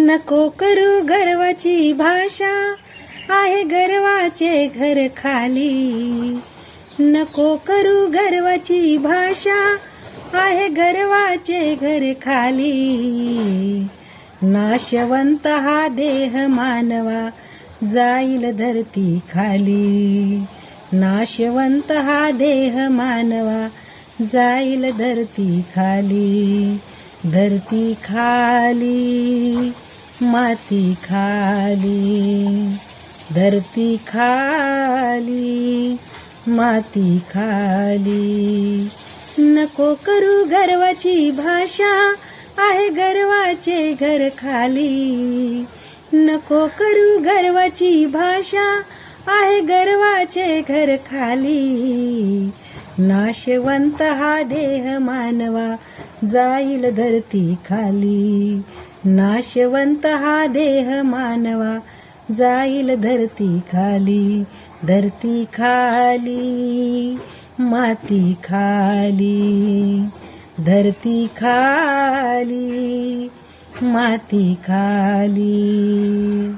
नको करू गर्वाची भाषा, आहे गर्वाचे घर खाली. नको करू गर्वाची भाषा, आहे गर्वाचे घर खाली. नाशवंत हा देह मानवा, जाईल धरती खाली. नाशवंत हा देह मानवा, जाईल धरती खाली. धरती खाली, माती खाली. धरती खाली, माती खाली. नको करू गर्वाची भाषा, आहे गर्वाचे घर खाली. नको करू गर्वाची भाषा, आहे गर्वाचे घर खाली. नाशवंत हा देह मानवा, जाईल धरती खाली. नाशवंत हा देह मानवा, जाईल धरती खाली. धरती खाली, माती खाली. धरती खाली, माती खाली.